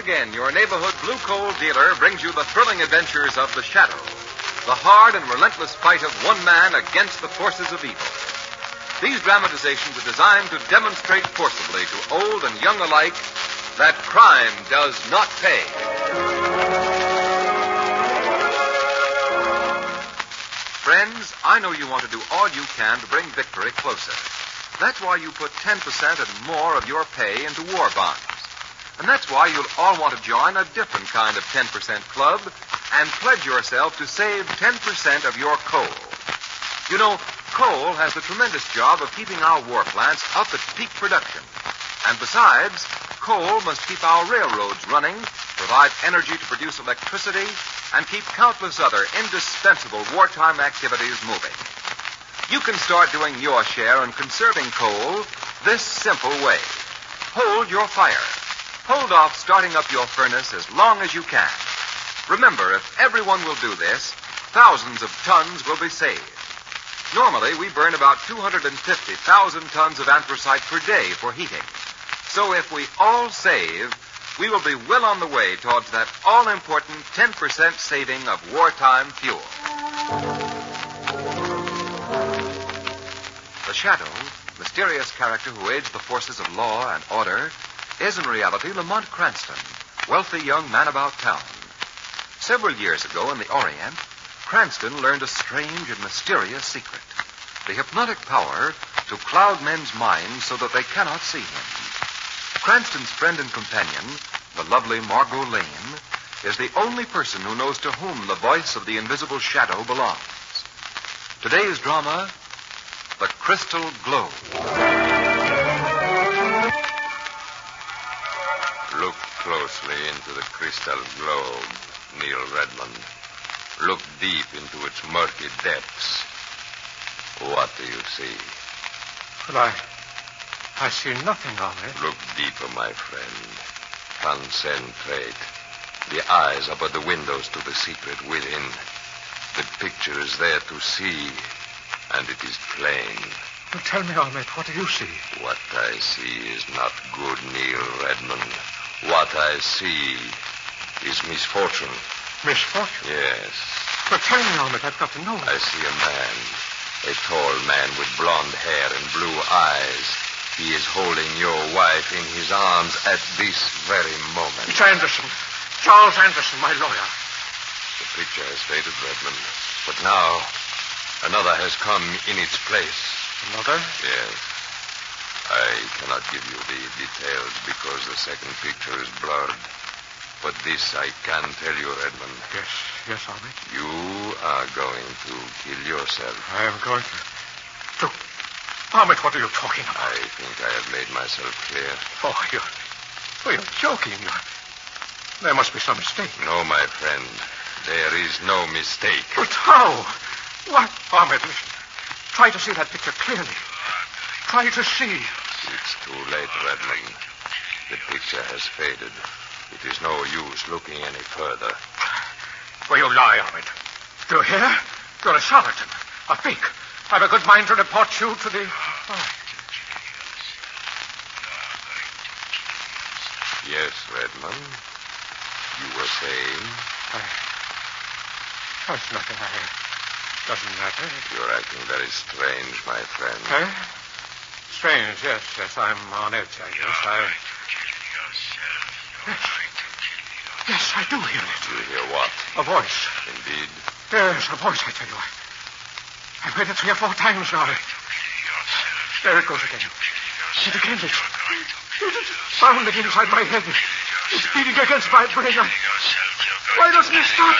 again, your neighborhood blue coal dealer brings you the thrilling adventures of the Shadow, the hard and relentless fight of one man against the forces of evil. These dramatizations are designed to demonstrate forcibly to old and young alike that crime does not pay. Friends, I know you want to do all you can to bring victory closer. That's why you put 10% and more of your pay into war bonds. And that's why you'll all want to join a different kind of 10% club and pledge yourself to save 10% of your coal. You know, coal has the tremendous job of keeping our war plants up at peak production. And besides, coal must keep our railroads running, provide energy to produce electricity, and keep countless other indispensable wartime activities moving. You can start doing your share in conserving coal this simple way. Hold your fire. Hold off starting up your furnace as long as you can. Remember, if everyone will do this, thousands of tons will be saved. Normally, we burn about 250,000 tons of anthracite per day for heating. So if we all save, we will be well on the way towards that all-important 10% saving of wartime fuel. The Shadow, mysterious character who aids the forces of law and order, is in reality Lamont Cranston, wealthy young man about town. Several years ago in the Orient, Cranston learned a strange and mysterious secret. The hypnotic power to cloud men's minds so that they cannot see him. Cranston's friend and companion, the lovely Margot Lane, is the only person who knows to whom the voice of the invisible shadow belongs. Today's drama, The Crystal Globe. Look closely into the crystal globe, Neil Redmond. Look deep into its murky depths. What do you see? Well, I see nothing of it. Look deeper, my friend. Concentrate. The eyes are but the windows to the secret within. The picture is there to see, and it is plain. Well, tell me, Ahmed, what do you see? What I see is not good, Neil Redmond. What I see is misfortune. Misfortune? Yes. But tell me, Ahmed, I've got to know. I see a man. A tall man with blonde hair and blue eyes. He is holding your wife in his arms at this very moment. It's Anderson. Charles Anderson, my lawyer. The picture has faded, Redmond. But now, another has come in its place. Another? Yes. I cannot give you the details because the second picture is blurred. But this I can tell you, Redmond. Yes, Ahmed. You are going to kill yourself. I am going to... Ahmed, what are you talking about? I think I have made myself clear. Oh, you're joking. There must be some mistake. No, my friend. There is no mistake. But how? What? Ahmed, listen. Try to see that picture clearly. Try to see. It's too late, Redmond. The picture has faded. It is no use looking any further. Well, you lie, Ahmed. Do you hear? You're a charlatan. A fake. I've a good mind to report you to the... Oh. Yes, Redmond. You were saying? That's nothing. Doesn't matter. You're acting very strange, my friend. Eh? Strange, yes. I'm on edge, I guess. Yes, I do hear it. You hear what? A voice. Indeed? Yes, a voice, I tell you. I've heard it 3 or 4 times now. There it goes again. It again. It's pounding inside my head. It's beating against my brain. Why doesn't it stop?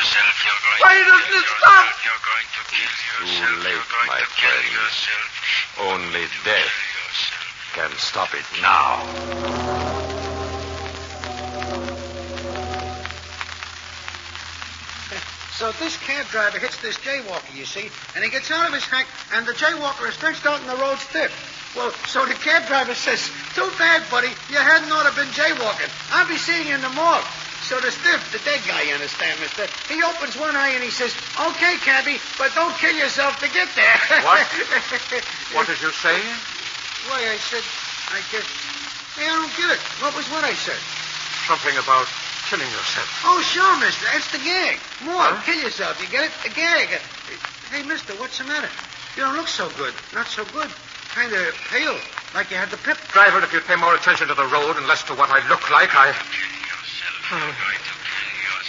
Why doesn't it stop? Too late, my friend. Only death can stop it now. So this cab driver hits this jaywalker, you see, and he gets out of his hack, and the jaywalker is stretched out in the road stiff. Well, so the cab driver says, too bad, buddy, you hadn't ought to been jaywalking. I'll be seeing you in the morgue. So the stiff, the dead guy, you understand, mister, he opens one eye and he says, okay, cabby, but don't kill yourself to get there. What? What did you say? Why, I said, I guess... Hey, I don't get it. What was what I said? Something about killing yourself. Oh, sure, mister. It's the gag. More. Huh? Kill yourself. You get it? The gag. Hey, mister, what's the matter? You don't look so good. Not so good. Kind of pale. Like you had the pip. Driver, if you'd pay more attention to the road and less to what I look like,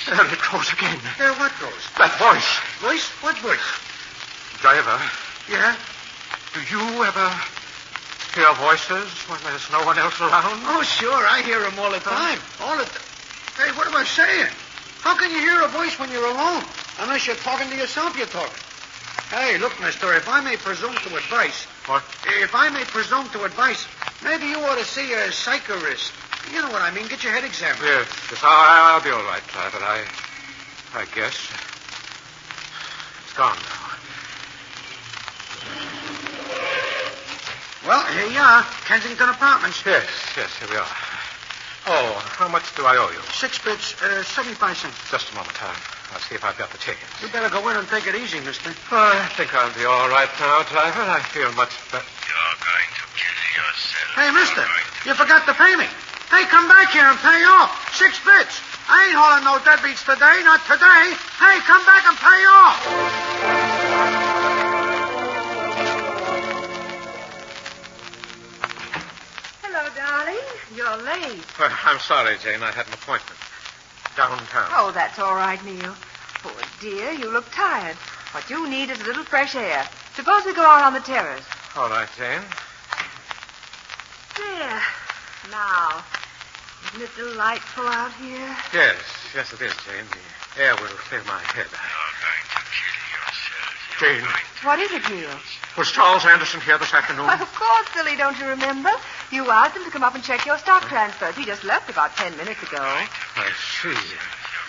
There it goes again. There what goes? That voice. Voice? What voice? Driver, Yeah? do you ever hear voices when there's no one else around? Oh, sure. I hear them all the time. All the time. Hey, what am I saying? How can you hear a voice when you're alone? Unless you're talking to yourself, you're talking. Hey, look, mister, if I may presume to advice... What? If I may presume to advice, maybe you ought to see a psychiatrist. You know what I mean. Get your head examined. Yes, I'll be all right, Driver. I guess. It's gone now. Well, here you are. Kensington Apartments. Yes, here we are. Oh, how much do I owe you? 6 bits, 75 cents. Just a moment. I'll see if I've got the ticket. You better go in and take it easy, mister. I think I'll be all right now, Driver. I feel much better. You're going to kill yourself. Hey, mister, you forgot to pay me. Hey, come back here and pay off. 6 bits. I ain't hauling no deadbeats today, not today. Hey, come back and pay off. Hello, darling. You're late. I'm sorry, Jane. I had an appointment. Downtown. Oh, that's all right, Neil. Poor dear, you look tired. What you need is a little fresh air. Suppose we go out on the terrace. All right, Jane. There. Now, isn't it delightful out here? Yes, it is, Jane. The air will clear my head. You're going to kill yourself. Jane, What is it, Neil? was Charles Anderson here this afternoon? Well, of course, silly, don't you remember? You asked him to come up and check your stock transfers. He just left about 10 minutes ago. I see.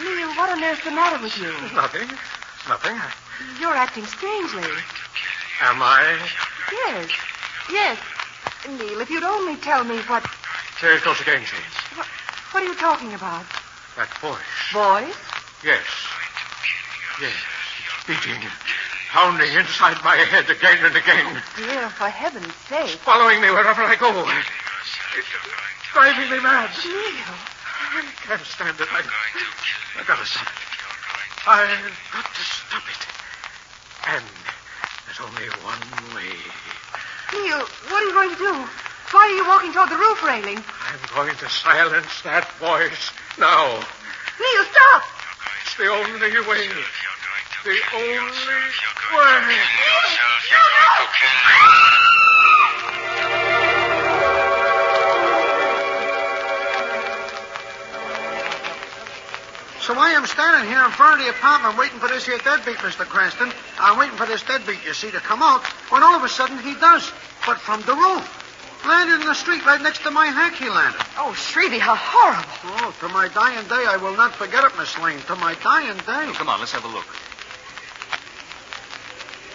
Neil, what on earth's the matter with you? Nothing. You're acting strangely. Am I? Yes. Neil, if you'd only tell me what... There it goes again, Jane. What are you talking about? That voice. Voice? Yes. Beating. Pounding inside my head again and again. Dear, for heaven's sake. Following me wherever I go. It's driving me mad. Neil. I can't stand it. I've got to stop it. I've got to stop it. And there's only one way. Neil, what are you going to do? Why are you walking toward the roof railing? I'm going to silence that voice now. Neil, stop! It's the only way. The only way. So I am standing here in front of the apartment waiting for this here deadbeat, Mr. Cranston. I'm waiting for this deadbeat, you see, to come out, when all of a sudden he does. But from the roof. Landed in the street right next to my hack he landed. Oh, Shrevey, how horrible. Oh, to my dying day, I will not forget it, Miss Lane. To my dying day. Come on, let's have a look.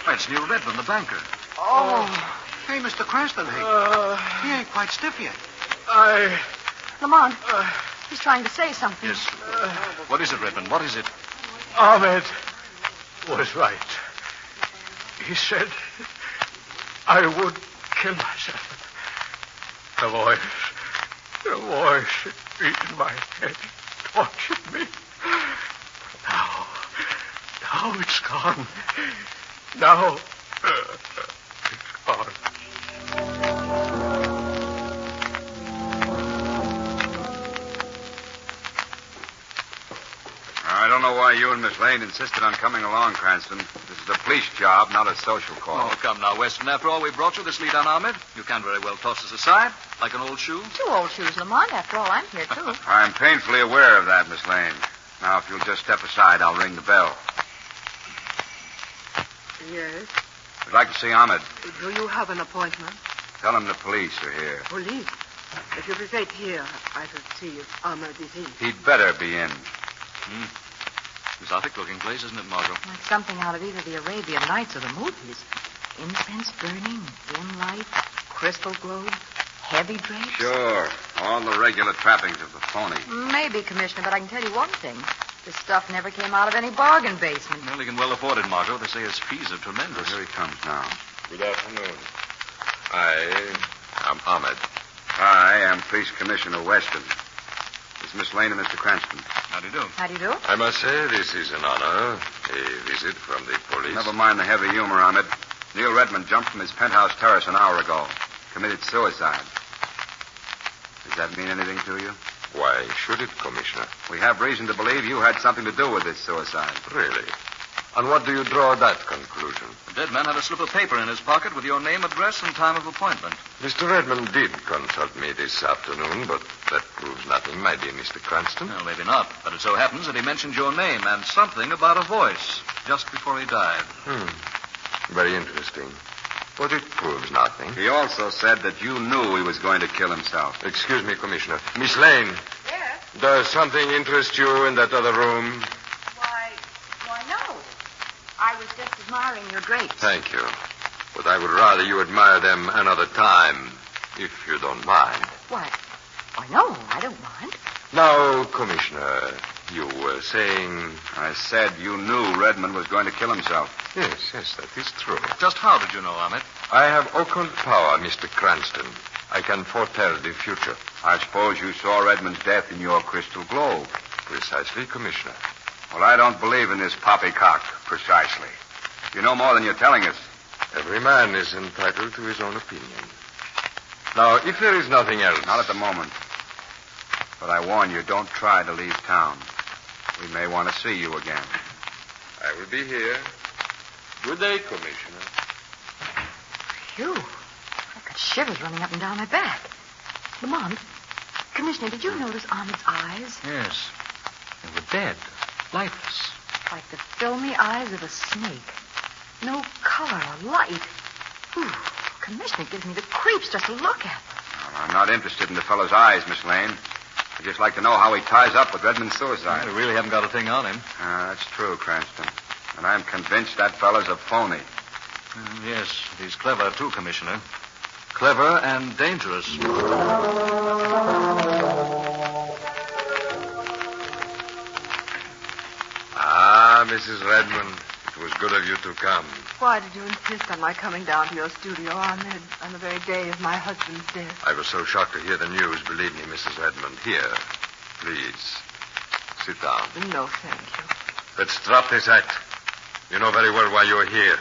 Why, it's Neil Redmond, the banker. Oh. Hey, Mr. Cranston, he ain't quite stiff yet. Lamont, he's trying to say something. Yes. What is it, Redmond? What is it? Ahmed was right. He said I would kill myself. The voice that beat in my head tortured me. Now it's gone. Now it's gone. I don't know why you and Miss Lane insisted on coming along, Cranston. This is a police job, not a social call. Oh, come now, Weston. After all, we brought you this lead on Ahmed. You can't very well toss us aside like an old shoe. 2 old shoes, Lamont. After all, I'm here, too. I'm painfully aware of that, Miss Lane. Now, if you'll just step aside, I'll ring the bell. Yes. I'd like to see Ahmed. Do you have an appointment? Tell him the police are here. Police? If you wait here, I shall see if Ahmed is in. He'd better be in. Exotic-looking place, isn't it, Margot? Like something out of either the Arabian Nights or the movies. Incense burning, dim light, crystal globes, heavy drapes. Sure. All the regular trappings of the phony. Maybe, Commissioner, but I can tell you one thing. This stuff never came out of any bargain basement. Well, he can well afford it, Margot. They say his fees are tremendous. Here he comes now. Good afternoon. I am Ahmed. I am Police Commissioner Weston. The It's Miss Lane and Mr. Cranston. How do you do? How do you do? I must say this is an honor. A visit from the police. Never mind the heavy humor, Ahmed. Neil Redmond jumped from his penthouse terrace an hour ago. Committed suicide. Does that mean anything to you? Why should it, Commissioner? We have reason to believe you had something to do with this suicide. Really? On what do you draw that conclusion? The dead man had a slip of paper in his pocket with your name, address, and time of appointment. Mr. Redmond did consult me this afternoon, but that proves nothing, my dear Mr. Cranston. Well, maybe not, but it so happens that he mentioned your name and something about a voice just before he died. Very interesting. But it proves nothing. He also said that you knew he was going to kill himself. Excuse me, Commissioner. Miss Lane, Yes? does something interest you in that other room? Why, no. I was just admiring your drapes. Thank you. But I would rather you admire them another time, if you don't mind. Why, no, I don't mind. Now, Commissioner, you were saying... I said you knew Redmond was going to kill himself. Yes, that is true. Just how did you know, Ahmed? I have occult power, Mr. Cranston. I can foretell the future. I suppose you saw Redmond's death in your crystal globe. Precisely, Commissioner. Well, I don't believe in this poppycock, precisely. You know more than you're telling us. Every man is entitled to his own opinion. Now, if there is nothing else... Not at the moment. But I warn you, don't try to leave town. We may want to see you again. I will be here. Good day, Commissioner. Phew. I've got shivers running up and down my back. Lamont, Commissioner, did you notice Ahmed's eyes? Yes. They were dead, lifeless. Like the filmy eyes of a snake. No color or light. Whew. Commissioner, it gives me the creeps just to look at them. Well, I'm not interested in the fellow's eyes, Miss Lane. I'd just like to know how he ties up with Redmond's suicide. We really haven't got a thing on him. That's true, Cranston. And I'm convinced that fellow's a phony. Yes, he's clever, too, Commissioner. Clever and dangerous. Ah, Mrs. Redmond, it was good of you to come. Why did you insist on my coming down to your studio, Ahmed, on the very day of my husband's death? I was so shocked to hear the news. Believe me, Mrs. Redmond. Here, please, sit down. No, thank you. Let's drop this act. You know very well why you're here.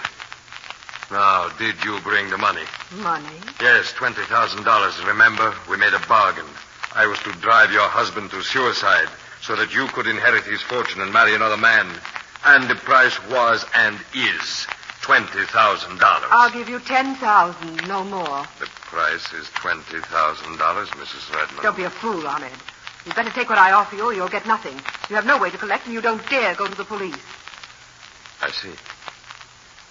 Now, did you bring the money? Money? Yes, $20,000. Remember? We made a bargain. I was to drive your husband to suicide so that you could inherit his fortune and marry another man. And the price was and is $20,000. I'll give you $10,000, no more. The price is $20,000, Mrs. Redmond. Don't be a fool, Ahmed. You'd better take what I offer you or you'll get nothing. You have no way to collect and you don't dare go to the police. I see.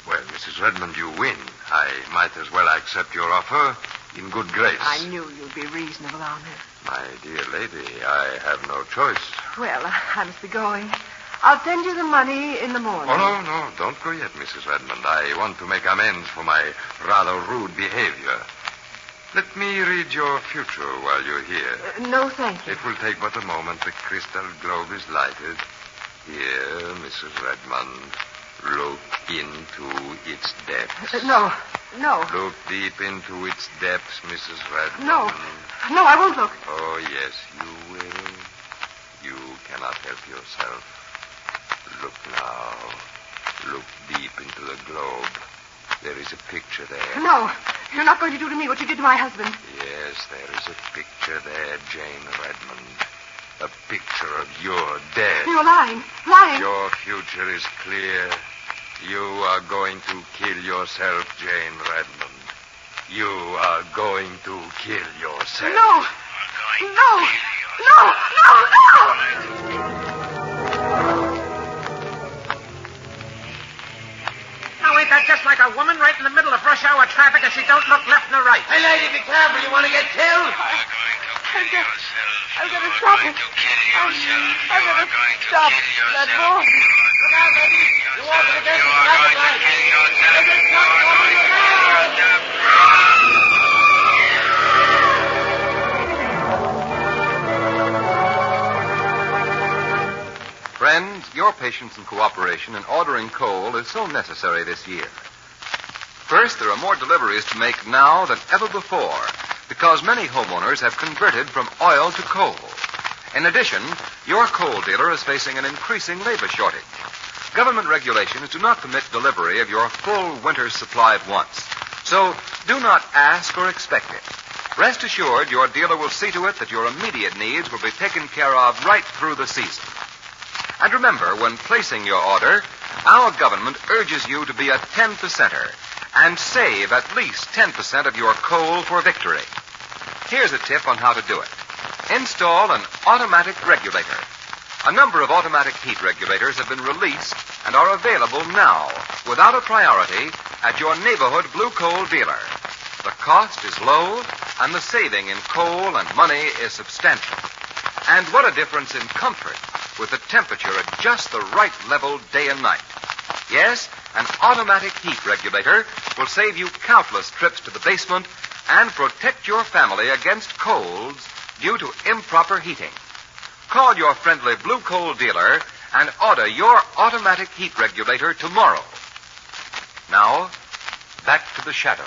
Well, Mrs. Redmond, you win. I might as well accept your offer in good grace. I knew you'd be reasonable, Ahmed. My dear lady, I have no choice. Well, I must be going. I'll send you the money in the morning. Oh, no, don't go yet, Mrs. Redmond. I want to make amends for my rather rude behavior. Let me read your future while you're here. No, thank you. It will take but a moment. The crystal globe is lighted. Here, Mrs. Redmond. Look into its depths. No. Look deep into its depths, Mrs. Redmond. No, I won't look. Oh, yes, you will. You cannot help yourself. Look now. Look deep into the globe. There is a picture there. No, you're not going to do to me what you did to my husband. Yes, there is a picture there, Jane Redmond. A picture of your death. You're lying. Your future is clear. You are going to kill yourself, Jane Redmond. You are going to kill yourself. No. Now, ain't that just like a woman right in the middle of rush hour traffic and she don't look left nor right? Hey, lady, be careful. You want to get killed? I've got to stop it. I've got to stop that boy. Look out, lady. You're walking against the traffic light. Friends, your patience and cooperation in ordering coal is so necessary this year. First, there are more deliveries to make now than ever before because many homeowners have converted from oil to coal. In addition, your coal dealer is facing an increasing labor shortage. Government regulations do not permit delivery of your full winter's supply at once. So do not ask or expect it. Rest assured, your dealer will see to it that your immediate needs will be taken care of right through the season. And remember, when placing your order, our government urges you to be a 10%er and save at least 10% of your coal for victory. Here's a tip on how to do it. Install an automatic regulator. A number of automatic heat regulators have been released and are available now, without a priority, at your neighborhood blue coal dealer. The cost is low, and the saving in coal and money is substantial. And what a difference in comfort, with the temperature at just the right level day and night. Yes, an automatic heat regulator will save you countless trips to the basement and protect your family against colds due to improper heating. Call your friendly blue coal dealer and order your automatic heat regulator tomorrow. Now, back to the shadow.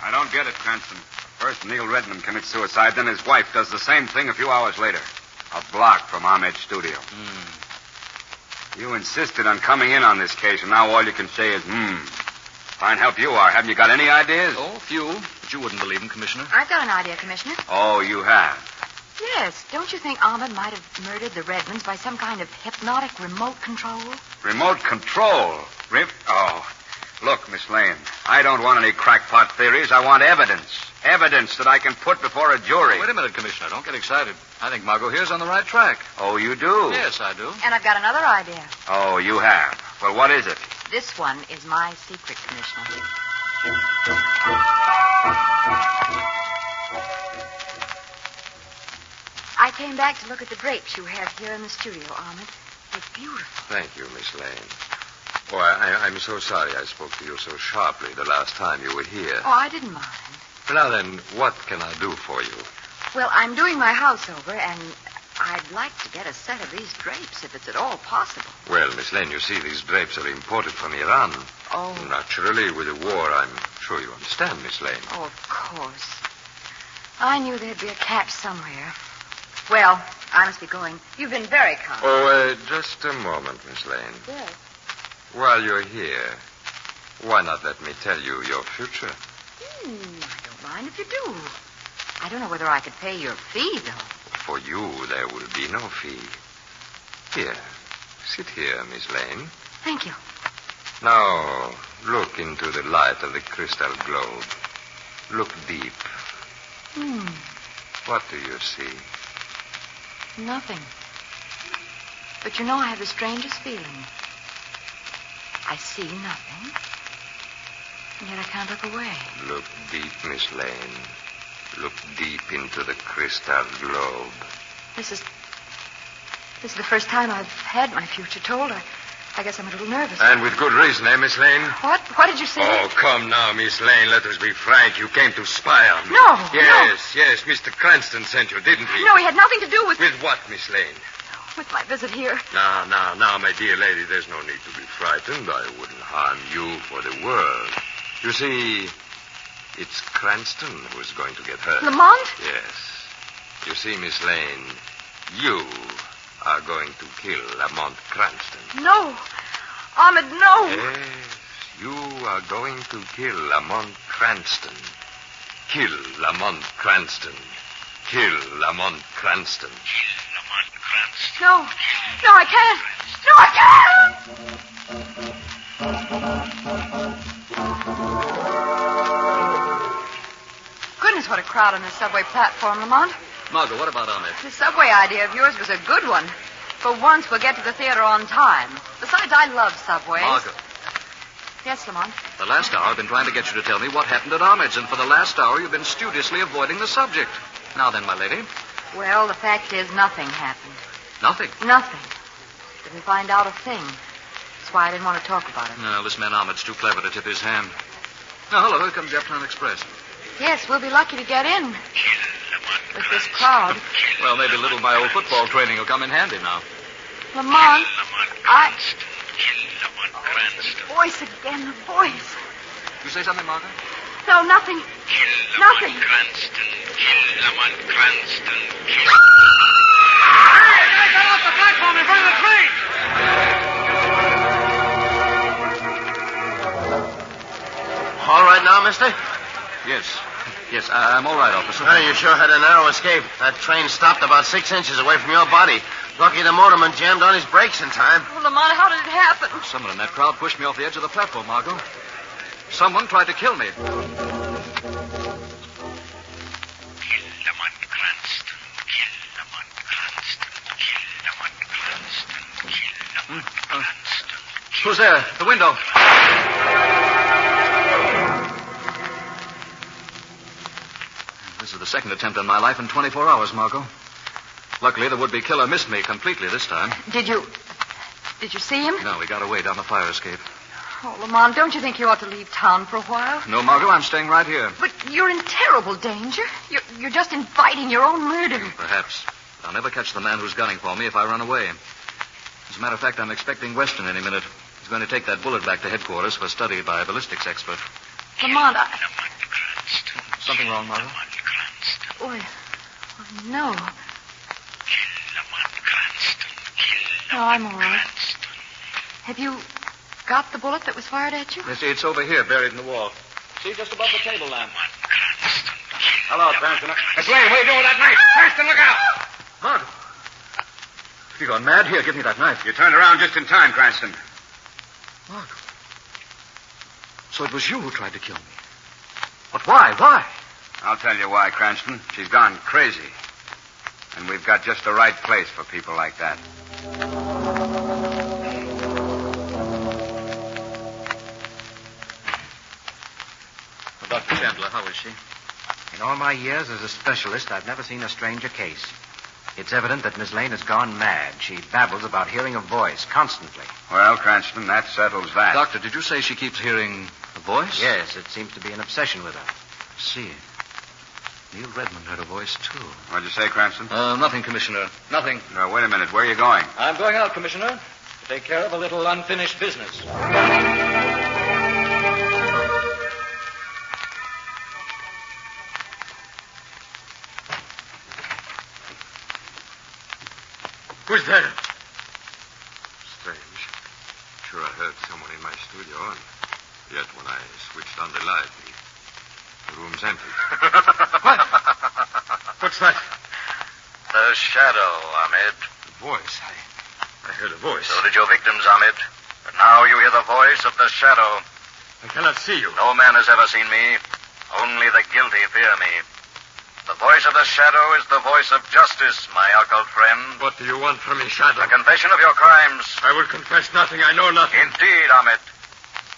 I don't get it, Cranston. First, Neil Redmond commits suicide, then his wife does the same thing a few hours later. A block from Ahmed's studio. You insisted on coming in on this case, and now all you can say is, Fine help you are. Haven't you got any ideas? Oh, a few. But you wouldn't believe them, Commissioner. I've got an idea, Commissioner. Oh, you have? Yes. Don't you think Ahmed might have murdered the Redmonds by some kind of hypnotic remote control? Remote control? Oh. Look, Miss Lane, I don't want any crackpot theories. I want evidence. Evidence that I can put before a jury. Wait a minute, Commissioner. Don't get excited. I think Margot here's on the right track. Oh, you do? Yes, I do. And I've got another idea. Oh, you have? Well, what is it? This one is my secret, Commissioner. I came back to look at the drapes you have here in the studio, Ahmed. They're beautiful. Thank you, Miss Lane. Oh, I'm so sorry I spoke to you so sharply the last time you were here. Oh, I didn't mind. Now then, what can I do for you? Well, I'm doing my house over, and I'd like to get a set of these drapes, if it's at all possible. Well, Miss Lane, you see, these drapes are imported from Iran. Oh. Naturally, with the war, I'm sure you understand, Miss Lane. Oh, of course. I knew there'd be a catch somewhere. Well, I must be going. You've been very kind. Oh, just a moment, Miss Lane. Yes. While you're here, why not let me tell you your future? I don't mind if you do. I don't know whether I could pay your fee, though. For you, there will be no fee. Here, sit here, Miss Lane. Thank you. Now, look into the light of the crystal globe. Look deep. What do you see? Nothing. But you know, I have the strangest feeling. I see nothing, and yet I can't look away. Look deep, Miss Lane. Look deep into the crystal globe. This is the first time I've had my future told. I guess I'm a little nervous. And with good reason, eh, Miss Lane? What? What did you say? Oh, come now, Miss Lane. Let us be frank. You came to spy on me. No. Yes. Mr. Cranston sent you, didn't he? No, he had nothing to do with... With what, Miss Lane? With my visit here. Now, my dear lady, there's no need to be frightened. I wouldn't harm you for the world. You see, it's Cranston who's going to get hurt. Lamont? Yes. You see, Miss Lane, you are going to kill Lamont Cranston. No. Ahmed, no. Yes, you are going to kill Lamont Cranston. Kill Lamont Cranston. Kill Lamont Cranston. Lamont Cranston. No, I can't. No, I can't. Goodness, what a crowd on the subway platform, Lamont. Margot, what about Ahmed? The subway idea of yours was a good one. For once, we'll get to the theater on time. Besides, I love subways. Margot. Yes, Lamont. The last hour I've been trying to get you to tell me what happened at Ahmed's, and for the last hour you've been studiously avoiding the subject. Now then, my lady. Well, the fact is, nothing happened. Nothing? Nothing. Didn't find out a thing. That's why I didn't want to talk about it. No, this man Ahmed's too clever to tip his hand. Now, hello, here comes the Uptown Express. Yes, we'll be lucky to get in. With this crowd. Well, maybe a little of my old football training will come in handy now. Lamont, Kill Lamont Cranston. The voice again, the voice. You say something, Margaret? No, nothing. Kill Nothing. Lamont Cranston. Kill Lamont Cranston. Kill... Hey, guys, get off the platform in front of the train! All right now, mister? Yes. Yes, I'm all right, officer. Well, you sure had a narrow escape. That train stopped about 6 inches away from your body. Lucky the motorman jammed on his brakes in time. Oh, Lamont, how did it happen? Someone in that crowd pushed me off the edge of the platform, Margot. Someone tried to kill me. Kill Lamont Cranston. Kill Lamont Cranston. Kill Lamont Cranston. Kill Lamont Cranston. Who's there? The window. This is the second attempt on my life in 24 hours, Margot. Luckily, the would-be killer missed me completely this time. Did you see him? No, he got away down the fire escape. Oh, Lamont, don't you think you ought to leave town for a while? No, Margot, I'm staying right here. But you're in terrible danger. You're just inviting your own murder. Perhaps. I'll never catch the man who's gunning for me if I run away. As a matter of fact, I'm expecting Weston any minute. He's going to take that bullet back to headquarters for study by a ballistics expert. Lamont, Lamont Cranston. Something wrong, Margot? Lamont Cranston. Oh, no. Kill Lamont Cranston. Kill No, I'm all right. Cranston. Have you got the bullet that was fired at you? Yes, it's over here, buried in the wall. See, just above the table lamp. Lamont Cranston. Hello, Cranston. Hey, Blaine, what are you doing with that knife? Cranston, look out! Margot. Have you gone mad? Here, give me that knife. You turned around just in time, Cranston. Margot. So it was you who tried to kill me. But why? Why? I'll tell you why, Cranston. She's gone crazy. And we've got just the right place for people like that. Dr. Chandler, how is she? In all my years as a specialist, I've never seen a stranger case. It's evident that Miss Lane has gone mad. She babbles about hearing a voice constantly. Well, Cranston, that settles that. Doctor, did you say she keeps hearing a voice? Yes, it seems to be an obsession with her. I see. Neil Redmond heard a voice, too. What'd you say, Cranston? Nothing, Commissioner. Nothing. No, wait a minute. Where are you going? I'm going out, Commissioner, to take care of a little unfinished business. Who's there? Strange. Sure, I heard someone in my studio, and yet when I switched on the light, the room's empty. What? What's that? The shadow, Ahmed. The voice. I heard a voice. So did your victims, Ahmed. But now you hear the voice of the shadow. I cannot see you. No man has ever seen me. Only the guilty fear me. The voice of the shadow is the voice of justice, my occult friend. What do you want from me, Shadow? A confession of your crimes. I will confess nothing. I know nothing. Indeed, Ahmed.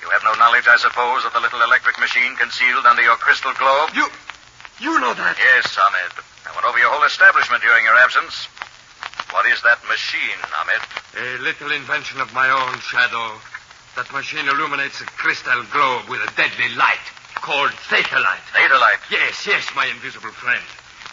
You have no knowledge, I suppose, of the little electric machine concealed under your crystal globe? You know that? Yes, Ahmed. I went over your whole establishment during your absence. What is that machine, Ahmed? A little invention of my own, Shadow. That machine illuminates a crystal globe with a deadly light called theta light. Theta light? Yes, my invisible friend.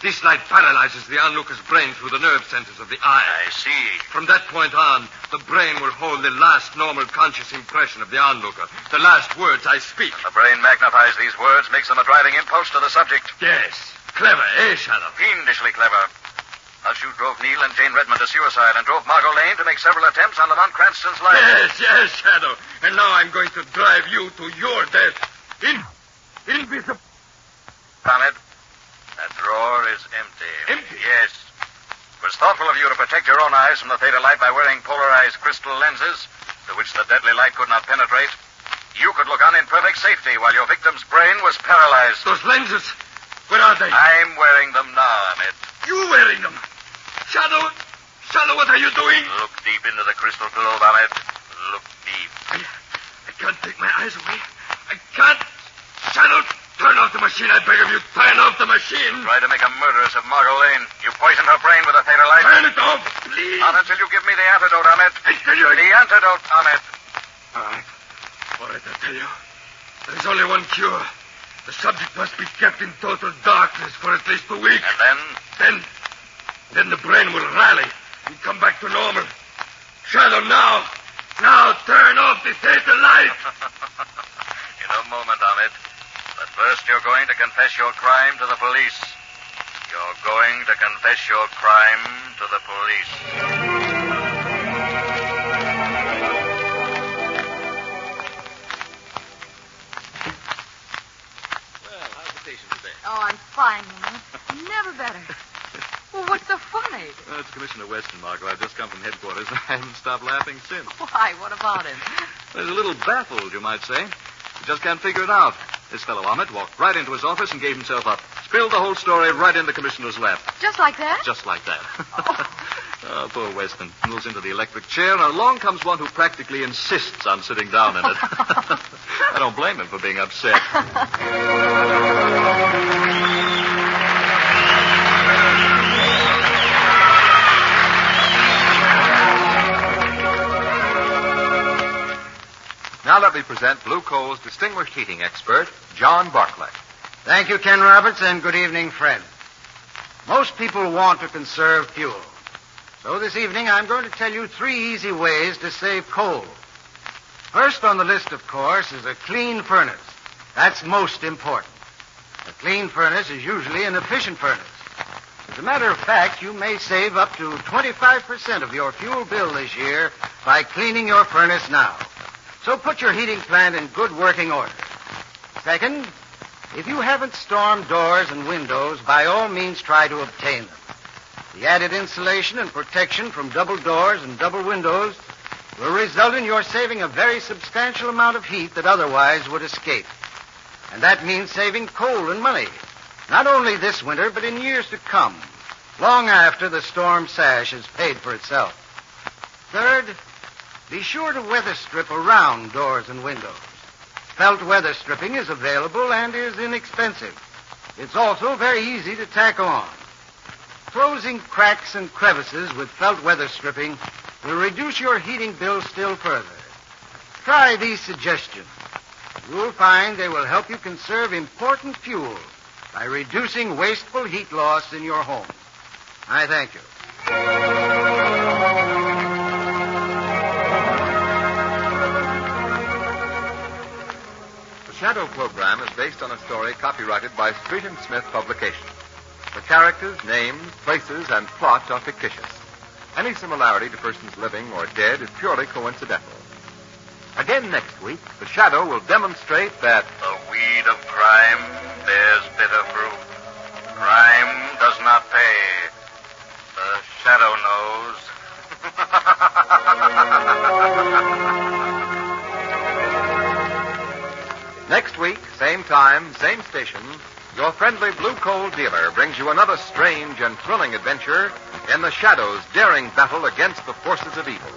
This light paralyzes the onlooker's brain through the nerve centers of the eye. I see. From that point on, the brain will hold the last normal conscious impression of the onlooker, the last words I speak. The brain magnifies these words, makes them a driving impulse to the subject. Yes. Clever, Shadow? Fiendishly clever. Thus you drove Neil and Jane Redmond to suicide and drove Margot Lane to make several attempts on Lamont Cranston's life. Yes, Shadow. And now I'm going to drive you to your death. Invisible. Ahmed, that drawer is empty. Empty? Yes. It was thoughtful of you to protect your own eyes from the theta light by wearing polarized crystal lenses, to which the deadly light could not penetrate. You could look on in perfect safety while your victim's brain was paralyzed. Those lenses, where are they? I'm wearing them now, Ahmed. You wearing them? Shadow, what are you doing? Look deep into the crystal globe, Ahmed. Look deep. I can't take my eyes away. I can't. Shadow, turn off the machine, I beg of you. Turn off the machine. Try to make a murderess of Margot Lane. You poisoned her brain with a theta light. Turn it off, please. Not until you give me the antidote, Ahmed. I tell you. The antidote, Ahmed. All right, I tell you. There is only one cure. The subject must be kept in total darkness for at least a week. And then the brain will rally and come back to normal. Shadow, now turn off the theta light. In a moment, Ahmed. But first you're going to confess your crime to the police. You're going to confess your crime to the police. Oh, I'm fine, Never better. Well, what's so funny? Well, it's Commissioner Weston, Margot. I've just come from headquarters. I haven't stopped laughing since. Why? What about him? There's a little baffled, you might say. He just can't figure it out. This fellow Ahmed walked right into his office and gave himself up. Spilled the whole story right in the commissioner's lap. Just like that? Just like that. Oh, poor Weston. Moves into the electric chair, and along comes one who practically insists on sitting down in it. I don't blame him for being upset. Now let me present Blue Coal's distinguished heating expert, John Barclay. Thank you, Ken Roberts, and good evening, friends. Most people want to conserve fuel. So this evening I'm going to tell you 3 easy ways to save coal. First on the list, of course, is a clean furnace. That's most important. A clean furnace is usually an efficient furnace. As a matter of fact, you may save up to 25% of your fuel bill this year by cleaning your furnace now. So put your heating plant in good working order. Second, if you haven't storm doors and windows, by all means try to obtain them. The added insulation and protection from double doors and double windows will result in your saving a very substantial amount of heat that otherwise would escape. And that means saving coal and money, not only this winter, but in years to come, long after the storm sash has paid for itself. Third, be sure to weather strip around doors and windows. Felt weather stripping is available and is inexpensive. It's also very easy to tack on. Closing cracks and crevices with felt weather stripping will reduce your heating bill still further. Try these suggestions. You'll find they will help you conserve important fuel by reducing wasteful heat loss in your home. I thank you. The Shadow program is based on a story copyrighted by Street and Smith Publications. The characters, names, places, and plot are fictitious. Any similarity to persons living or dead is purely coincidental. Again next week, The Shadow will demonstrate that the weed of crime bears bitter fruit. Crime does not pay. The Shadow knows. next week, same time, same station, your friendly Blue Coal dealer brings you another strange and thrilling adventure in the Shadow's daring battle against the forces of evil.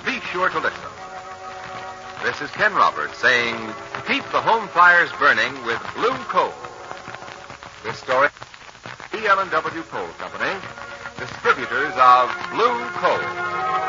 Be sure to listen. This is Ken Roberts saying, keep the home fires burning with Blue Coal. This story, E.L.&W. Coal Company, distributors of Blue Coal.